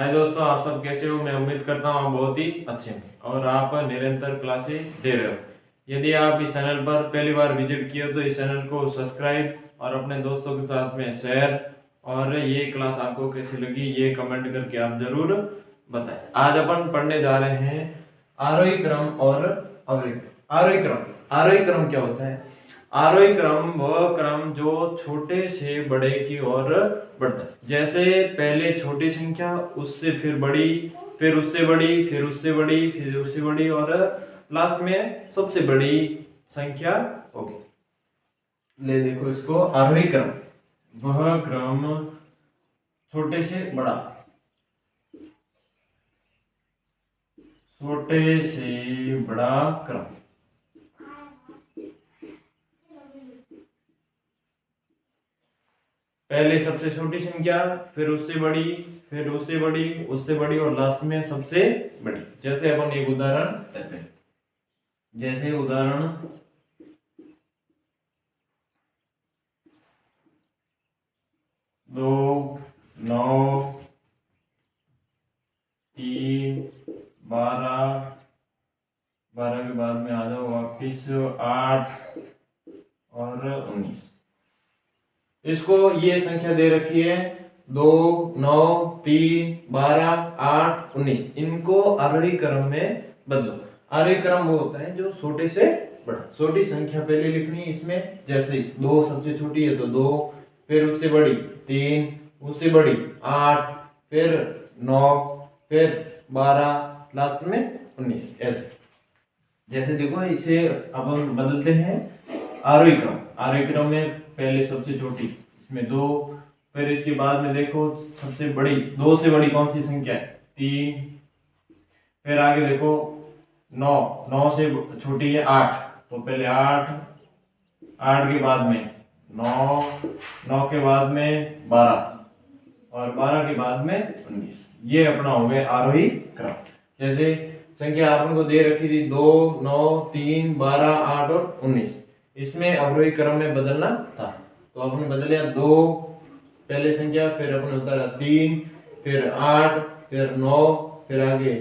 हाय दोस्तों, आप सब कैसे हो। मैं उम्मीद करता हूँ आप बहुत ही अच्छे हैं और आप निरंतर क्लासेस दे रहे हो। यदि आप इस चैनल पर पहली बार विजिट किए हो तो इस चैनल को सब्सक्राइब और अपने दोस्तों के साथ में शेयर, और ये क्लास आपको कैसी लगी ये कमेंट करके आप जरूर बताएं। आज अपन पढ़ने जा रहे हैं आरोही क्रम और अवरोही क्रम। आरोही क्रम क्या होता है? आरोही क्रम वह क्रम जो छोटे से बड़े की ओर बढ़ता है। जैसे पहले छोटी संख्या, उससे फिर बड़ी, फिर उससे बड़ी, फिर उससे बड़ी, फिर उससे बड़ी, और लास्ट में सबसे बड़ी संख्या होगी। ले देखो इसको, आरोही क्रम वह क्रम छोटे से बड़ा, छोटे से बड़ा क्रम। पहले सबसे छोटी संख्या, फिर उससे बड़ी, फिर उससे बड़ी, उससे बड़ी, और लास्ट में सबसे बड़ी। जैसे अपन एक उदाहरण लेते हैं। जैसे उदाहरण 2, 9, 3, 12, 12 के बाद में आ जाओ वापिस 8 और 19। इसको ये संख्या दे रखी है 2, 9, 3, 12, 8, 19। इनको आरोही क्रम में बदलो। आरोही क्रम वो होता है जो छोटे से बड़ा। छोटी संख्या पहले लिखनी है इसमें। जैसे 2 सबसे छोटी है तो 2, फिर उससे बड़ी 3, उससे बड़ी 8, फिर 9, फिर 12, लास्ट में 19। ऐसे जैसे देखो, इसे अब हम बदलते हैं आरोही क्रम। आरोही क्रम में पहले सबसे छोटी, इसमें 2, फिर इसके बाद में देखो सबसे बड़ी, 2 से बड़ी कौन सी संख्या है? 3, फिर आगे देखो 9, 9 से छोटी है 8, तो पहले 8, 8 के बाद में 9, 9 के बाद में 12, और 12 के बाद में 19। ये अपना हो गया आरोही क्रम। जैसे संख्या अपन को दे रखी थी 2, 9, 3, 12, 8 और 19। इसमें अवरोही क्रम में बदलना था, तो आपने बदलिया 2 पहले संख्या, फिर अपने उतारा 3, फिर 8, फिर 9, फिर आगे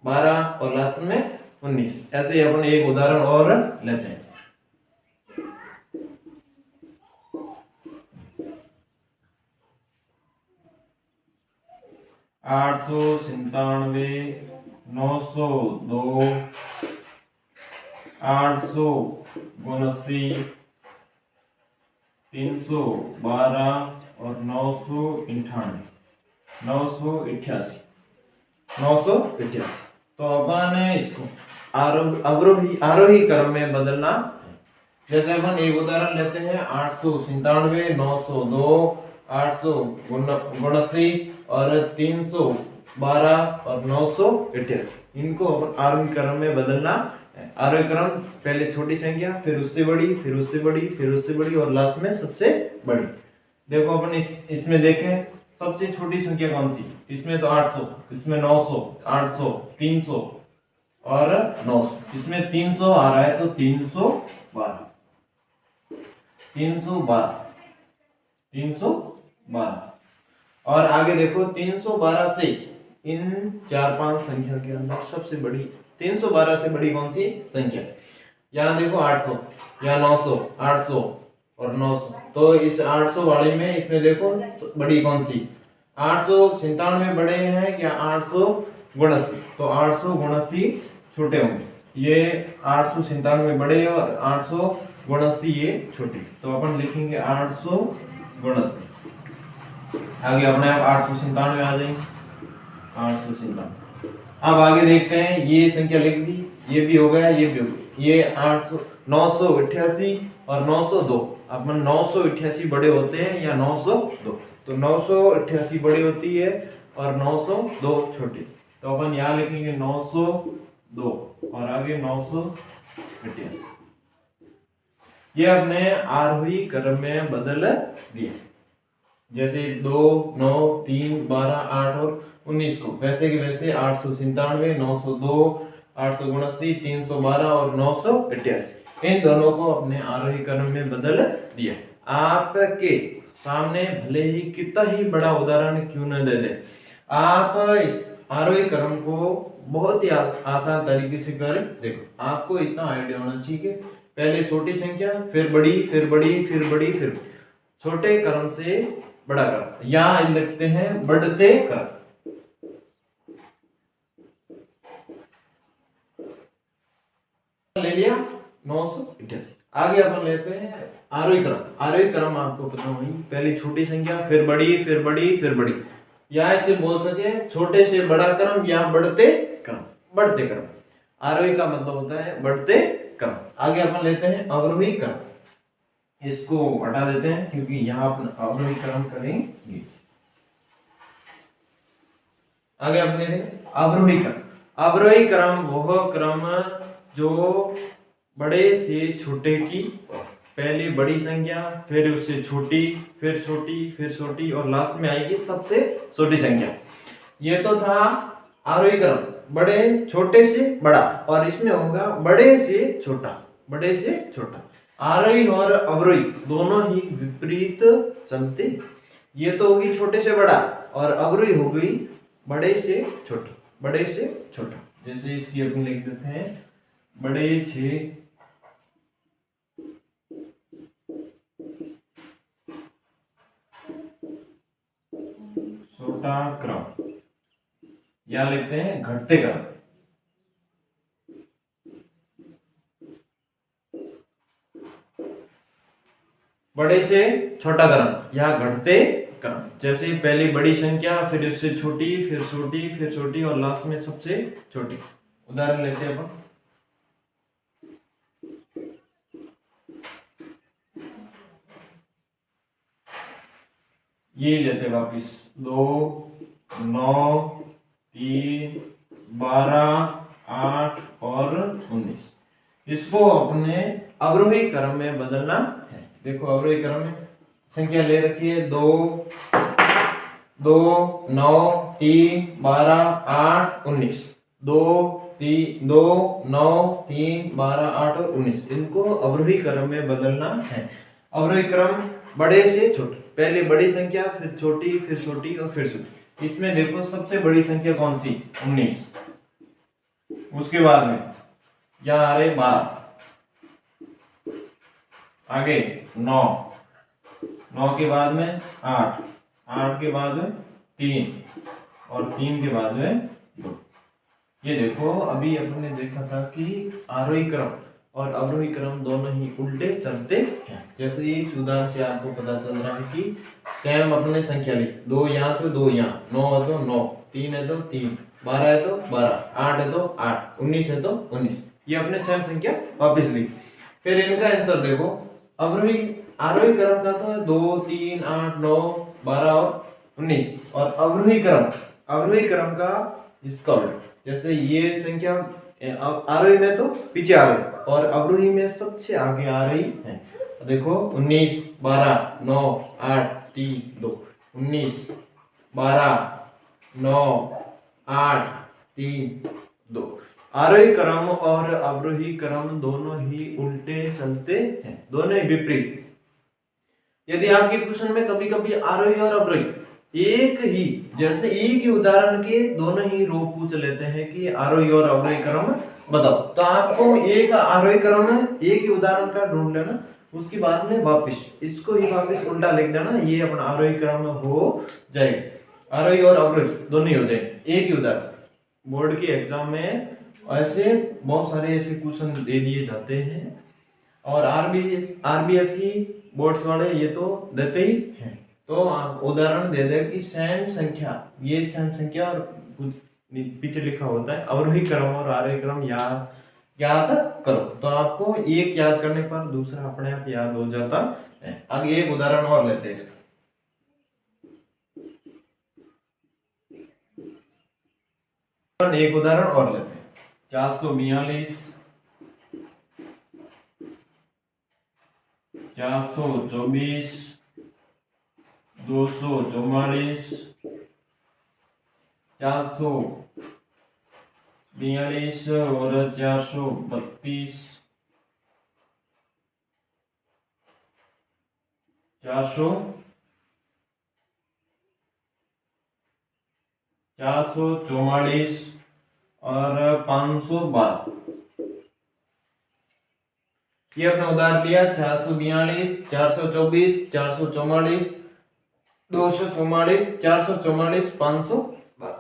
12 और लास्ट में 19। ऐसे ही अपन एक उदाहरण और लेते हैं। 897, 902, 879, 312 और 998, 988, 988। तो अपन इसको आरोही क्रम में बदलना है। जैसे अपन एक उदाहरण लेते हैं 897, 902, 879 और 312 और 988। इनको अपन आरोही क्रम में बदलना है। आरोही क्रम पहले छोटी संख्या, फिर उससे बड़ी, फिर उससे बड़ी, फिर उससे बड़ी, और लास्ट में सबसे बड़ी। देखो अपन इसमें देखें सबसे छोटी संख्या कौन सी? इसमें तो 800, इसमें 900, 800, 300 और 900। इसमें 300 आ रहा है तो 312, 312, 312। और आगे देखो 312 से इन 4-5 संख्या के अंदर सबसे बड़ी, 312 से बड़ी कौन सी संख्या? यहाँ देखो 800, यहाँ 900, 800 और 900। तो इस 800 वाले में इसमें देखो बड़ी कौन सी? 897 बड़े हैं या 879? तो 879 छोटे होंगे। ये 897 बड़े हैं और 879 ये छोटे। तो अपन लिखेंगे 879। आगे अपने आप 897 आ जाएंगे, 897। अब आगे देखते हैं, ये संख्या लिख दी, ये भी हो गया, ये भी हो गया। ये 800, 988 और 902। अपन 988 बड़े होते हैं या 902? तो 988 बड़ी होती है और 902 छोटी। तो अपन यहाँ लिखेंगे 902 और आगे 988। ये अपने आरोही क्रम में बदल दिया। जैसे 2, 9, 3, 12, 8 और 19 को वैसे के वैसे 897, 902, 879, 312 और 988, इन दोनों को अपने आरोही क्रम में बदल दिया। आपके सामने भले ही कितना ही बड़ा उदाहरण क्यों न दे दे, आप इस आरोही क्रम को बहुत ही आसान तरीके से करें। देखो आपको इतना आइडिया होना चाहिए कि पहले छोटी संख्या, फिर बड़ी, फिर बड़ी, फिर बड़ी, फिर छोटे क्रम से बड़ा क्रम, यहां लिखते हैं बढ़ते क्रम। ले लिया 988। आगे अपन लेते हैं आरोही क्रम। आरोही क्रम आपको पता होगी, पहले छोटी संख्या, फिर बड़ी, फिर बड़ी, फिर बड़ी, या ऐसे बोल सके छोटे से बड़ा क्रम या बढ़ते क्रम। बढ़ते क्रम आरोही का मतलब होता है बढ़ते क्रम। आगे अपन लेते हैं अवरोही क्रम। इसको हटा देते हैं क्योंकि यहाँ अपन अवरोही क्रम करेंगे। आगे अपन लेते हैं अवरोही क्रम। अवरोही क्रम वह क्रम जो बड़े से छोटे की पहली बड़ी संख्या, फिर उससे छोटी, फिर छोटी, फिर छोटी और लास्ट में आएगी सबसे छोटी संख्या। ये तो था आरोही क्रम, बड़े छोटे से बड़ा, और इसमें होगा बड़े से छोटा, बड़े से छोटा। आरोही और अवरोही दोनों ही विपरीत चलते। ये तो होगी छोटे से बड़ा और अवरोही हो गई बड़े से छोटा, बड़े से छोटा। जैसे इसकी अपन लिख देते हैं बड़े से छोटा क्रम, या लिखते हैं घटते क्रम। बड़े से छोटा क्रम या घटते क्रम। जैसे पहली बड़ी संख्या, फिर उससे छोटी, फिर छोटी, फिर छोटी और लास्ट में सबसे छोटी। उदाहरण लेते हैं अपन। ये लेते वापिस 2, 9, 3, 12, 8 और 19। इसको अपने अवरोही क्रम में बदलना है। देखो अवरोही क्रम में संख्या ले रखी है 2, 2, 9, 3, 12, 8, 19। 2, 3, 2, 9, 3, 12, 8 और 19, इनको अवरोही क्रम में बदलना है। अवरोही क्रम बड़े से छोटे, पहले बड़ी संख्या, फिर छोटी, फिर छोटी और फिर छोटी। इसमें देखो सबसे बड़ी संख्या कौन सी? 19। उसके बाद में यहाँ आ रहे 12, आगे 9, 9 के बाद में 8, 8 के बाद में 3 और 3 के बाद में 2। ये देखो अभी अपने देखा था कि आरोही क्रम और अवरोही क्रम दोनों ही उल्टे चलते हैं। जैसे इस उदाहरण से आपको पता चल रहा है कि सेम अपने संख्या ली, 2 यहाँ तो 2 यहाँ, 9 है तो 9, 3 है तो 3, 12 है तो 12, 8 है तो 8, 19 है तो 19। ये अपने सेम संख्या वापिस ली। फिर इनका आंसर देखो, अवरोही आरोही क्रम का तो है 2, 3, 8, 9, 12 और 19, और अवरोही क्रम का इसका उल्टा। जैसे ये संख्या आरोही में तो पीछे आ रही और अवरोही में सबसे आगे आ रही है। देखो 19, 12, 9, 8, 3, 2, 19, 12, 9, 8, 3, 2। आरोही क्रम और अवरोही क्रम दोनों ही उल्टे चलते हैं, दोनों ही विपरीत। यदि आपके क्वेश्चन में कभी कभी आरोही और अवरोही एक ही, जैसे एक ही उदाहरण के दोनों ही रो पूछ लेते हैं कि आरोही और अवरोही क्रम बताओ, तो आपको एक आरोही क्रम एक ही उदाहरण का ढूंढ लेना, उसके बाद में वापस इसको ही वापस उल्टा लिख देना, ये अपना आरोही क्रम हो जाएगा। आरोही और अवरोही दोनों ही हो जाए एक ही उदाहरण। बोर्ड के एग्जाम में ऐसे बहुत सारे ऐसे क्वेश्चन दे दिए जाते हैं, और आरबीएसई बोर्ड्स वाले ये तो देते ही हैं। तो उदाहरण दे दे कि सेम संख्या, ये सेम संख्या और कुछ पीछे लिखा होता है अवरोही क्रम और आरोही क्रम याद करो, तो आपको एक याद करने पर दूसरा अपने आप याद हो जाता है। आगे एक उदाहरण और लेते हैं इसका। एक उदाहरण और लेते हैं 442, 424, 244, 442 और 432, 400, 444 और 512। ये अपने उधार लिया 442, 424, 444, 244, 444, 512।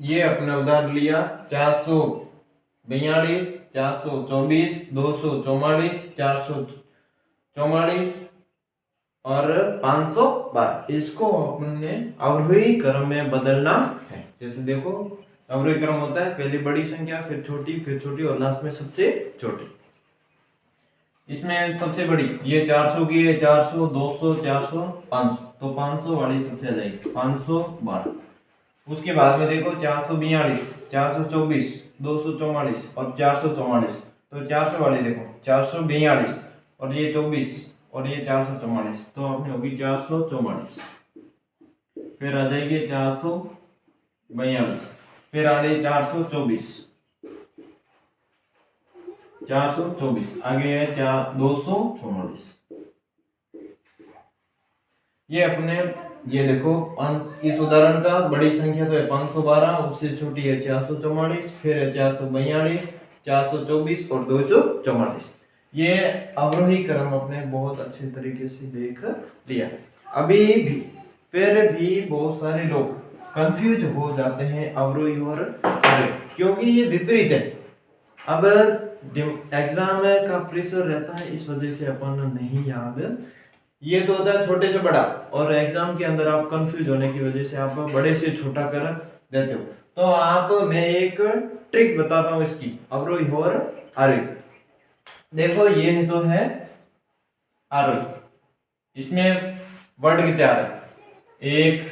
ये अपने उधार लिया 442, 424, 244, 444 और 512। इसको अपने अवरोही क्रम में बदलना है। जैसे देखो अवरोही क्रम होता है, पहले बड़ी संख्या, फिर छोटी और लास्ट में सबसे छोटी। इसमें सबसे बड़ी ये 400 की है, 400, 200, 400, 500, तो 500 वाली सबसे आ जाएगी 512। उसके बाद में देखो 442, 424, 244 और 444, तो 400 वाली देखो 442 और ये 24 और ये 444, तो आपने होगी 444। फिर आ जाएगी 442, फिर आ रही 424, 424 आगे है 244। ये अपने ये देखो इस उदाहरण का बड़ी संख्या तो है 512, उससे छोटी है 444, फिर है 442, 424 और 244। ये अवरोही क्रम अपने बहुत अच्छे तरीके से देख लिया। अभी भी फिर भी बहुत सारे लोग कंफ्यूज हो जाते हैं अवरोही और आरोही, क्योंकि ये विपरीत है। अब एग्जाम का प्रेशर रहता है, इस वजह से अपन नहीं याद। ये तो होता है छोटे से बड़ा, और एग्जाम के अंदर आप कंफ्यूज होने की वजह से आप बड़े से छोटा कर देते हो। तो आप मैं एक ट्रिक बताता हूँ इसकी, अवरोही और आरोही। देखो ये तो है आरोही, इसमें वर्ड कितने आ रहे हैं 1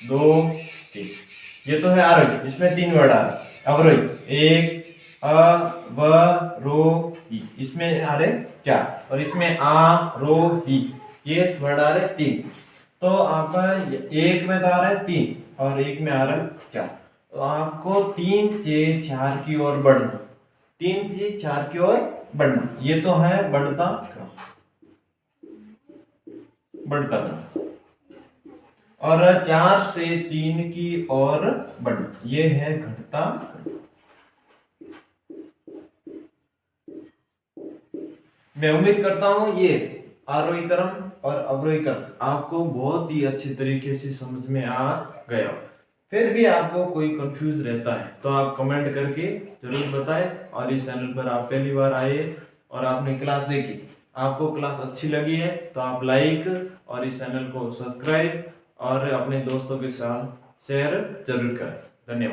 2 3। ये तो है आरोही, इसमें 3 वर्ड आ रहे। अवरोही 1 अवरोही, इसमें आ रहे 4 और इसमें आरोही, ये वर्ड आ रहे 3। तो आप एक में तो आ रहा है 3 और एक में आ रहा है 4, तो आपको 3 से 4 की ओर बढ़ना, 3 से 4 की ओर बढ़ना। ये तो है बढ़ता क्रम, बढ़ता क्रम। और 4 से 3 की ओर बढ़ना, ये है घटता क्रम। मैं उम्मीद करता हूं ये आरोही क्रम और अवरोही क्रम आपको बहुत ही अच्छे तरीके से समझ में आ गया। फिर भी आपको कोई कंफ्यूज रहता है तो आप कमेंट करके जरूर बताएं। और इस चैनल पर आप पहली बार आए और आपने क्लास देखी, आपको क्लास अच्छी लगी है तो आप लाइक और इस चैनल को सब्सक्राइब और अपने दोस्तों के साथ शेयर जरूर करें। धन्यवाद।